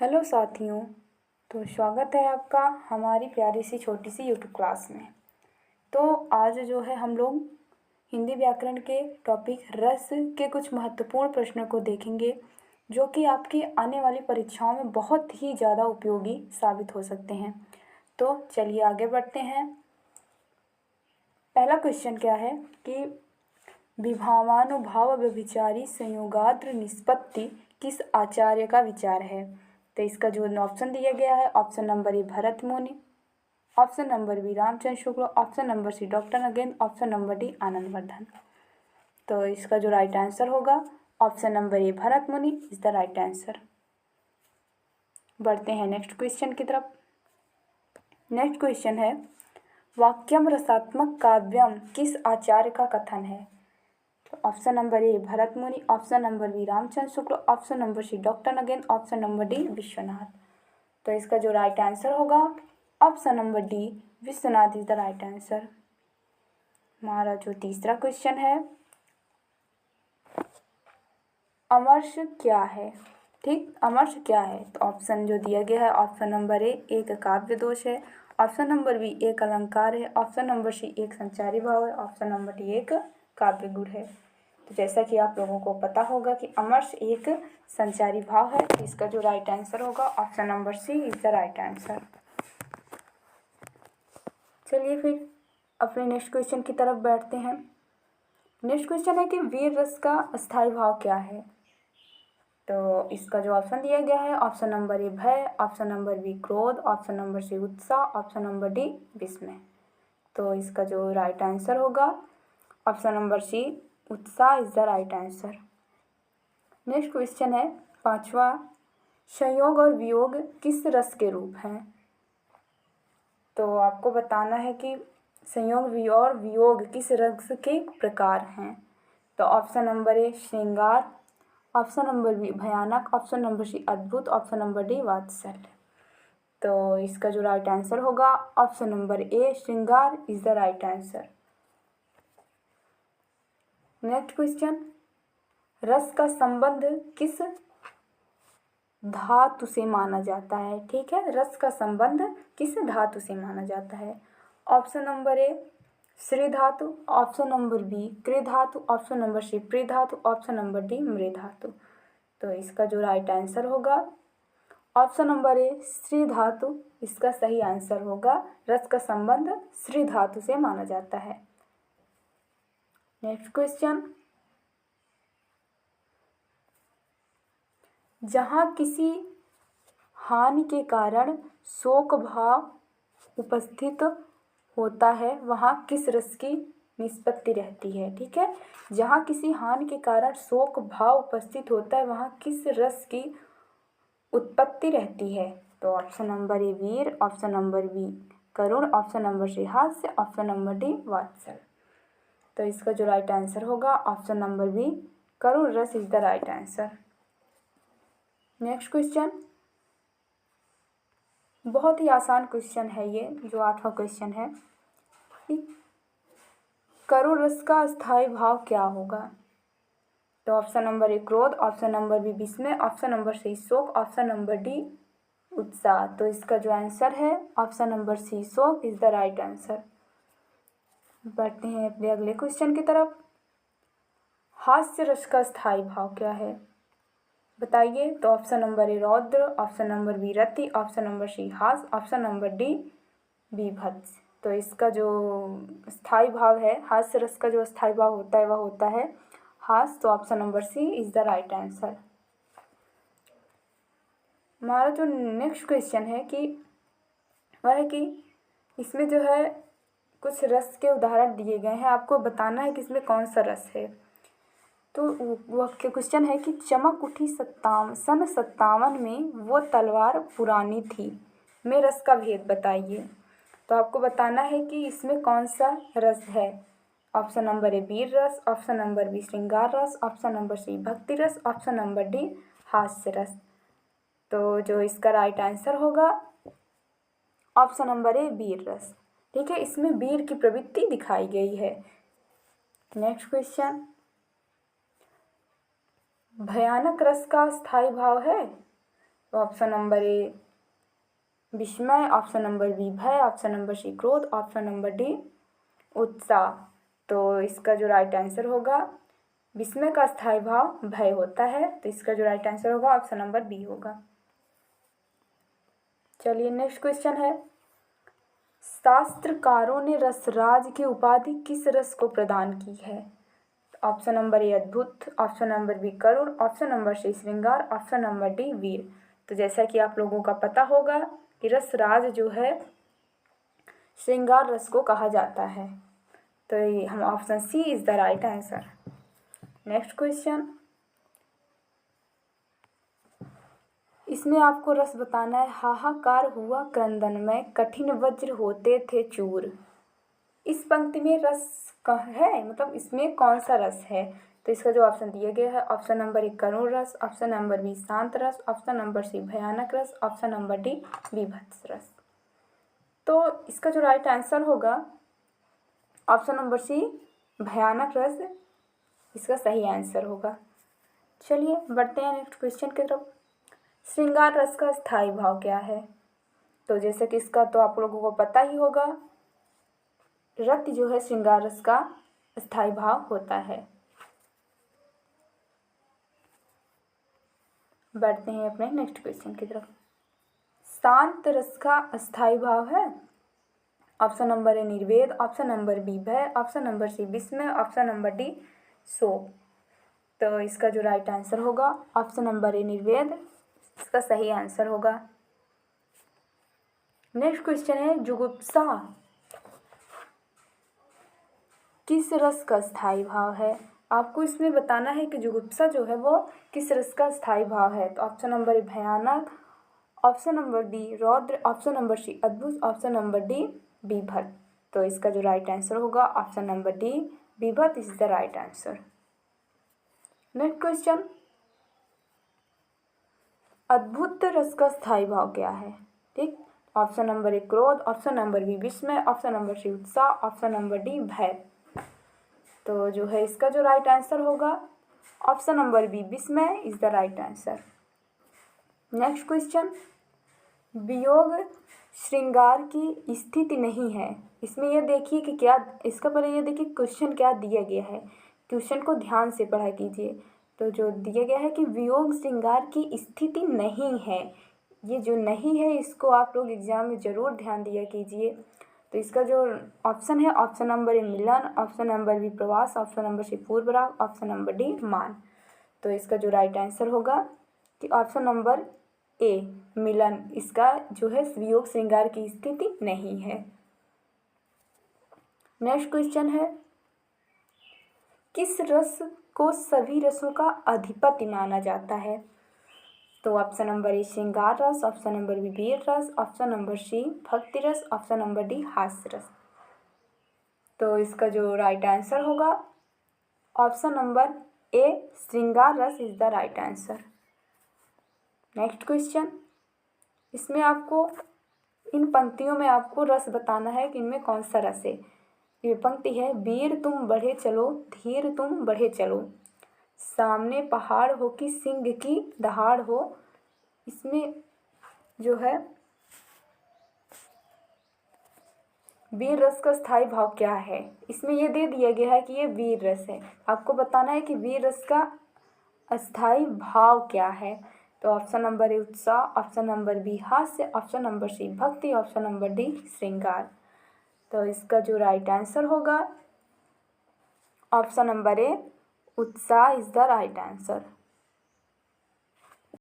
Hello साथियों। तो स्वागत है आपका हमारी प्यारी सी छोटी सी यूट्यूब क्लास में। तो आज जो है हम लोग हिंदी व्याकरण के टॉपिक रस के कुछ महत्वपूर्ण प्रश्नों को देखेंगे जो कि आपकी आने वाली परीक्षाओं में बहुत ही ज़्यादा उपयोगी साबित हो सकते हैं। तो चलिए आगे बढ़ते हैं। पहला क्वेश्चन क्या है कि विभावानुभाव व्यभिचारी संयोगाद्र निष्पत्ति किस आचार्य का विचार है। तो इसका जो ऑप्शन दिया गया है, option number A Bharat Muni, option number B Ramchandra Shukla, option number C doctor Nagendra, option number D Anandvardhan. तो इसका जो राइट आंसर होगा option number A Bharat Muni is the right answer. बढ़ते हैं नेक्स्ट क्वेश्चन की तरफ। नेक्स्ट क्वेश्चन है वाक्यम रसात्मक काव्यम किस आचार्य का कथन है। Option number A Bharat Muni, option number B Ramchandra Shukla, option number C doctor Nagendra, option number D Vishwanath. तो इसका जो राइट आंसर होगा option number D Vishwanath is the right answer. हमारा जो तीसरा क्वेश्चन है अमर्ष क्या है। ठीक, अमर्ष क्या है। तो ऑप्शन जो दिया गया है ऑप्शन नंबर ए एक काव्य दोष है, ऑप्शन नंबर बी एक अलंकार है, ऑप्शन नंबर सी एक संचारी भाव है, ऑप्शन नंबर डी एक काव्य गुण है। तो जैसा कि आप लोगों को पता होगा कि अमर्ष एक संचारी भाव है, तो इसका जो राइट आंसर होगा option number C is the right answer. चलिए फिर अपने नेक्स्ट क्वेश्चन की तरफ बैठते हैं। नेक्स्ट क्वेश्चन है कि वीर रस का अस्थायी भाव क्या है। तो इसका जो ऑप्शन दिया गया है ऑप्शन नंबर ए भय, ऑप्शन नंबर बी क्रोध, ऑप्शन नंबर सी उत्साह, ऑप्शन नंबर डी विस्मय। तो इसका जो राइट आंसर होगा ऑप्शन नंबर सी उत्साह is the right answer. Next question है पांचवा, संयोग और वियोग किस रस के रूप हैं। तो आपको बताना है कि संयोग और वियोग किस रस के प्रकार हैं। तो ऑप्शन नंबर ए श्रृंगार, ऑप्शन नंबर बी भयानक, ऑप्शन नंबर सी अद्भुत, ऑप्शन नंबर डी वात्सल्य। तो इसका जो राइट आंसर होगा ऑप्शन नंबर ए श्रृंगार is the right answer. Next question, रस का संबंध किस धातु से माना जाता है। ठीक है, रस का संबंध किस धातु से माना जाता है। ऑप्शन नंबर ए श्री धातु, ऑप्शन नंबर बी कृ धातु, ऑप्शन नंबर सी प्री धातु, ऑप्शन नंबर डी मृ धातु। तो इसका जो राइट आंसर होगा ऑप्शन नंबर ए श्री धातु इसका सही आंसर होगा। रस का संबंध श्री धातु से माना जाता है। नेक्स्ट क्वेश्चन, जहाँ किसी हानि के कारण शोक भाव उपस्थित होता है वहाँ किस रस की निष्पत्ति रहती है। ठीक है, जहाँ किसी हानि के कारण शोक भाव उपस्थित होता है वहाँ किस रस की उत्पत्ति रहती है। तो ऑप्शन नंबर ए वीर, ऑप्शन नंबर बी करुण, ऑप्शन नंबर सी हास्य, ऑप्शन नंबर डी वात्सल। तो इसका जो राइट आंसर होगा ऑप्शन नंबर बी करुण रस is the right answer. Next question, बहुत ही आसान क्वेश्चन है ये जो 8वां क्वेश्चन है कि करुण रस का स्थायी भाव क्या होगा। तो ऑप्शन नंबर ए क्रोध, ऑप्शन नंबर बी विस्मय, ऑप्शन नंबर सी शोक, ऑप्शन नंबर डी उत्साह। तो इसका जो आंसर है ऑप्शन नंबर सी शोक इज द राइट आंसर। बढ़ते हैं अपने अगले क्वेश्चन की तरफ। हास्य रस का स्थायी भाव क्या है बताइए। तो ऑप्शन नंबर ए रौद्र, ऑप्शन नंबर बी रति, ऑप्शन नंबर सी हास, ऑप्शन नंबर डी बीभत्स। तो इसका जो स्थायी भाव है हास्य रस का जो स्थायी भाव होता है वह होता है हास। तो option number C is the right answer. हमारा जो नेक्स्ट क्वेश्चन है कि वह है कि इसमें जो है कुछ रस के उदाहरण दिए गए हैं, आपको बताना है कि इसमें कौन सा रस है। तो वह क्वेश्चन है कि चमक उठी सन 57 में वो तलवार पुरानी थी में रस का भेद बताइए। तो आपको बताना है कि इसमें कौन सा रस है। ऑप्शन नंबर ए वीर रस, ऑप्शन नंबर बी श्रृंगार रस, ऑप्शन नंबर सी भक्ति रस, ऑप्शन नंबर डी हास्य रस। तो जो इसका राइट आंसर होगा ऑप्शन नंबर ए वीर रस। ठीक है, इसमें वीर की प्रवृत्ति दिखाई गई है। नेक्स्ट क्वेश्चन, भयानक रस का स्थायी भाव है। तो ऑप्शन नंबर ए विस्मय, ऑप्शन नंबर बी भय, ऑप्शन नंबर सी क्रोध, ऑप्शन नंबर डी उत्साह। तो इसका जो राइट आंसर होगा, विस्मय का स्थायी भाव भय होता है, तो इसका जो राइट आंसर होगा ऑप्शन नंबर बी होगा। चलिए नेक्स्ट क्वेश्चन है, शास्त्रकारों ने रसराज की उपाधि किस रस को प्रदान की है? ऑप्शन नंबर ए अद्भुत, ऑप्शन नंबर बी करुण, ऑप्शन नंबर सी श्रृंगार, ऑप्शन नंबर डी वीर। तो जैसा कि आप लोगों का पता होगा कि रसराज जो है श्रृंगार रस को कहा जाता है, तो ये हम option C is the right answer. Next question, इसमें आपको रस बताना है, हाहाकार हुआ क्रंदन में कठिन वज्र होते थे चूर। इस पंक्ति में रस है, मतलब इसमें कौन सा रस है? तो इसका जो ऑप्शन दिया गया है, ऑप्शन नंबर ए करुण रस, ऑप्शन नंबर बी शांत रस, ऑप्शन नंबर सी भयानक रस, ऑप्शन नंबर डी बीभत्स रस। तो इसका जो राइट आंसर होगा ऑप्शन नंबर सी भयानक रस, इसका सही आंसर होगा। चलिए बढ़ते हैं नेक्स्ट क्वेश्चन की तरफ। श्रृंगार रस का स्थायी भाव क्या है? तो जैसे कि इसका तो आप लोगों को पता ही होगा, रति जो है श्रृंगार रस का स्थायी भाव होता है। बढ़ते हैं अपने नेक्स्ट क्वेश्चन की तरफ। शांत रस का स्थायी भाव है, ऑप्शन नंबर ए निर्वेद, ऑप्शन नंबर बी भय, ऑप्शन नंबर सी विस्मय, ऑप्शन नंबर डी शोक। तो इसका जो राइट आंसर होगा ऑप्शन नंबर ए निर्वेद, इसका सही आंसर होगा। नेक्स्ट क्वेश्चन है, जुगुप्सा किस रस का स्थायी भाव है? आपको इसमें बताना है कि जुगुप्सा जो है वो किस रस का स्थायी भाव है। तो ऑप्शन नंबर ए भयानक, ऑप्शन नंबर बी रौद्र, ऑप्शन नंबर सी अद्भुत, ऑप्शन नंबर डी बीभत्स। तो इसका जो राइट आंसर होगा ऑप्शन नंबर डी बीभत्स is the right answer. Next question, अद्भुत रस का स्थायी भाव क्या है? ठीक, ऑप्शन नंबर ए क्रोध, ऑप्शन नंबर बी विस्मय, ऑप्शन नंबर सी उत्साह, ऑप्शन नंबर डी भय। तो जो है इसका जो राइट आंसर होगा ऑप्शन नंबर बी विस्मय is the right answer. Next question, वियोग श्रृंगार की स्थिति नहीं है। इसमें यह देखिए कि क्या, इसका पहले ये देखिए क्वेश्चन क्या दिया गया है, क्वेश्चन को ध्यान से पढ़ा कीजिए। तो जो दिया गया है कि वियोग श्रृंगार की स्थिति नहीं है, ये जो नहीं है इसको आप लोग एग्जाम में ज़रूर ध्यान दिया कीजिए। तो इसका जो ऑप्शन है ऑप्शन नंबर ए मिलन, ऑप्शन नंबर बी प्रवास, ऑप्शन नंबर सी पूर्वराग, ऑप्शन नंबर डी मान। तो इसका जो राइट आंसर होगा कि ऑप्शन नंबर ए मिलन, इसका जो है वियोग श्रृंगार की स्थिति नहीं है। नेक्स्ट क्वेश्चन है, किस रस को सभी रसों का अधिपति माना जाता है? तो ऑप्शन नंबर ए श्रृंगार रस, ऑप्शन नंबर बी वीर रस, ऑप्शन नंबर सी भक्ति रस, ऑप्शन नंबर डी हास्य रस। तो इसका जो राइट आंसर होगा ऑप्शन नंबर ए श्रृंगार रस is the right answer. Next question, इसमें आपको इन पंक्तियों में आपको रस बताना है कि इनमें कौन सा रस है। ये पंक्ति है, वीर तुम बढ़े चलो, धीर तुम बढ़े चलो, सामने पहाड़ हो कि सिंह की दहाड़ हो। इसमें जो है वीर रस का स्थायी भाव क्या है? इसमें ये दे दिया गया है कि ये वीर रस है, आपको बताना है कि वीर रस का अस्थायी भाव क्या है। तो ऑप्शन नंबर ए उत्साह, ऑप्शन नंबर बी हास्य, ऑप्शन नंबर सी भक्ति, ऑप्शन नंबर डी श्रृंगार। तो इसका जो राइट आंसर होगा ऑप्शन नंबर ए उत्साह इज द राइट आंसर।